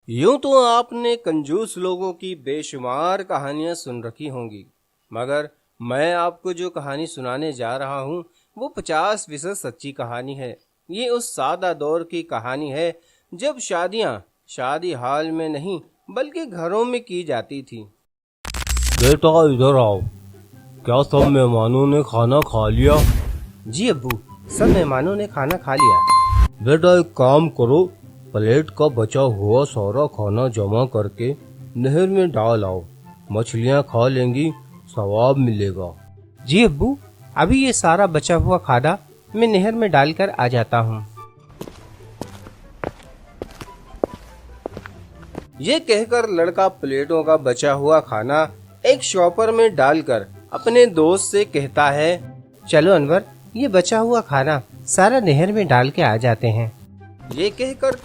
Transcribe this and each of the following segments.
यूं तो आपने कंजूस लोगों की बेशुमार कहानियां सुन रखी होंगी, मगर मैं आपको जो कहानी सुनाने जा रहा हूं वो 50% सच्ची कहानी है। ये उस सादा दौर की कहानी है जब शादियां शादी हाल में नहीं बल्कि घरों में की जाती थी। बेटा इधर आओ, क्या सब मेहमानों ने खाना खा लिया? जी अब्बू, सब मेहमानों ने खाना खा लिया। बेटा एक काम करो, प्लेट का बचा हुआ सारा खाना जमा करके नहर में डाल आओ, मछलियाँ खा लेंगी, सवाब मिलेगा। जी अब्बू, अभी ये सारा बचा हुआ खाना मैं नहर में डालकर आ जाता हूँ। ये कहकर लड़का प्लेटों का बचा हुआ खाना एक शॉपर में डालकर अपने दोस्त से कहता है, चलो अनवर, ये बचा हुआ खाना सारा नहर में डाल के आ जाते हैं। ये कहकर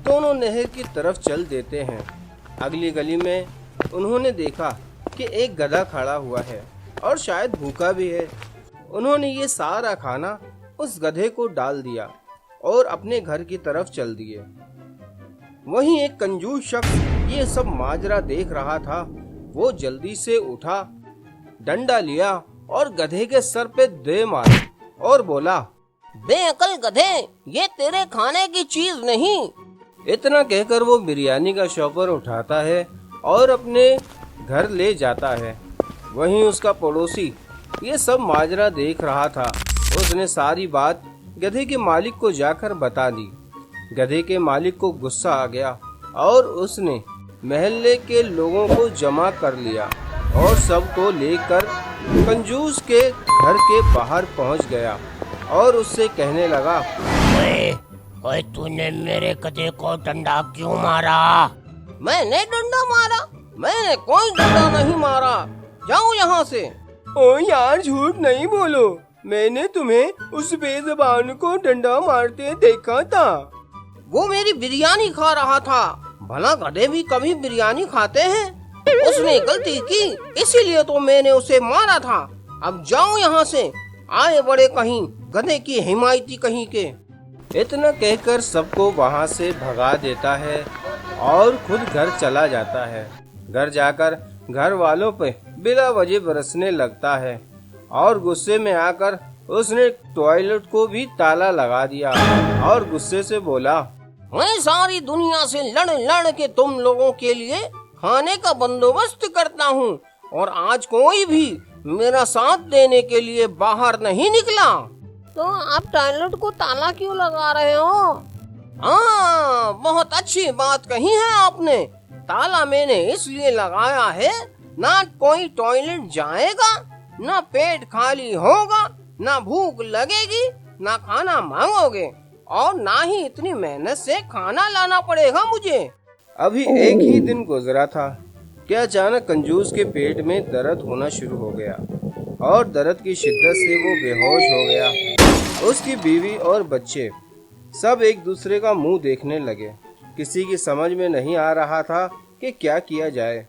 दोनों नहर की तरफ चल देते हैं। अगली गली में उन्होंने देखा कि एक गधा खड़ा हुआ है और शायद भूखा भी है। उन्होंने ये सारा खाना उस गधे को डाल दिया और अपने घर की तरफ चल दिए। वहीं एक कंजूस शख्स ये सब माजरा देख रहा था। वो जल्दी से उठा, डंडा लिया और गधे के सर पे दे मारा और बोला, बेअकल गधे, ये तेरे खाने की चीज नहीं। इतना कहकर वो बिरयानी का शॉपर उठाता है और अपने घर ले जाता है। वहीं उसका पड़ोसी ये सब माजरा देख रहा था। उसने सारी बात गधे के मालिक को जाकर बता दी। गधे के मालिक को गुस्सा आ गया और उसने महल्ले के लोगों को जमा कर लिया और सबको लेकर कंजूस के घर के बाहर पहुंच गया और उससे कहने लगा, ओए तूने मेरे गधे को डंडा क्यों मारा? मैंने डंडा मारा? मैंने कोई डंडा नहीं मारा, जाओ यहाँ से। ओ यार, झूठ नहीं बोलो, मैंने तुम्हें उस बेज़बान को डंडा मारते देखा था। वो मेरी बिरयानी खा रहा था। भला गधे भी कभी बिरयानी खाते हैं? उसने गलती की, इसीलिए तो मैंने उसे मारा था। अब जाओ यहाँ से, आए बड़े कहीं, गधे की हिमायती कहीं के। इतना कहकर सबको वहाँ से भगा देता है और खुद घर चला जाता है। घर जाकर घर वालों पे बिला वजह बरसने लगता है और गुस्से में आकर उसने टॉयलेट को भी ताला लगा दिया और गुस्से से बोला, मैं सारी दुनिया से लड़ लड़ के तुम लोगों के लिए खाने का बंदोबस्त करता हूँ और आज कोई भी मेरा साथ देने के लिए बाहर नहीं निकला। तो आप टॉयलेट को ताला क्यों लगा रहे हो? हाँ, बहुत अच्छी बात कही है आपने। ताला मैंने इसलिए लगाया है, ना कोई टॉयलेट जाएगा, ना पेट खाली होगा, ना भूख लगेगी, ना खाना मांगोगे और ना ही इतनी मेहनत से खाना लाना पड़ेगा मुझे। अभी एक ही दिन गुजरा था कि अचानक कंजूस के पेट में दर्द होना शुरू हो गया और दर्द की शिद्दत से वो बेहोश हो गया। उसकी बीवी और बच्चे सब एक दूसरे का मुंह देखने लगे। किसी की समझ में नहीं आ रहा था कि क्या किया जाए।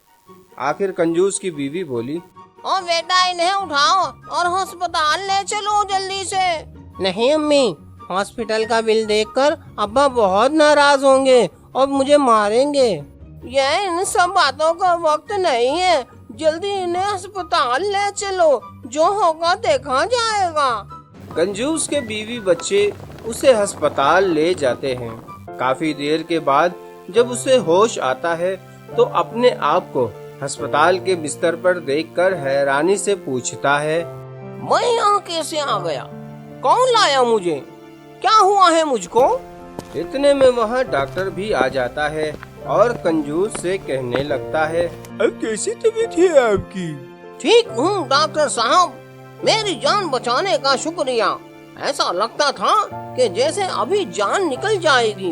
आखिर कंजूस की बीवी बोली, ओ बेटा, इन्हें उठाओ और अस्पताल ले चलो जल्दी से। नहीं अम्मी, हॉस्पिटल का बिल देखकर अब्बा बहुत नाराज होंगे और मुझे मारेंगे। यह इन सब बातों का वक्त नहीं है, जल्दी इन्हें अस्पताल ले चलो, जो होगा देखा जाएगा। कंजूस के बीवी बच्चे उसे अस्पताल ले जाते हैं। काफी देर के बाद जब उसे होश आता है तो अपने आप को अस्पताल के बिस्तर पर देखकर हैरानी से पूछता है, मैं यहाँ कैसे आ गया? कौन लाया मुझे? क्या हुआ है मुझको? इतने में वहाँ डॉक्टर भी आ जाता है और कंजूस से कहने लगता है, अब कैसी तबीयत है आपकी? ठीक हूँ डॉक्टर साहब, मेरी जान बचाने का शुक्रिया। ऐसा लगता था कि जैसे अभी जान निकल जाएगी।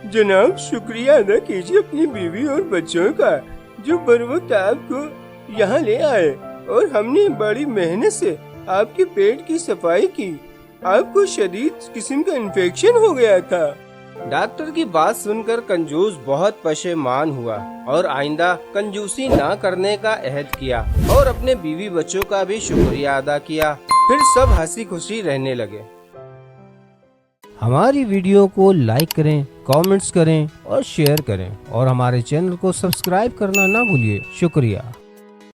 जनाब, शुक्रिया अदा कीजिए अपनी बीवी और बच्चों का, जो बर वक्त आपको यहाँ ले आए और हमने बड़ी मेहनत से आपके पेट की सफाई की। आपको शदीद किस्म का इन्फेक्शन हो गया था। डॉक्टर की बात सुनकर कंजूस बहुत पशेमान हुआ और आइंदा कंजूसी ना करने का अहद किया और अपने बीवी बच्चों का भी शुक्रिया अदा किया। फिर सब हंसी खुशी रहने लगे। ہماری ویڈیو کو لائک کریں، کامنٹس کریں اور شیئر کریں، اور ہمارے چینل کو سبسکرائب کرنا نہ بھولیے۔ شکریہ۔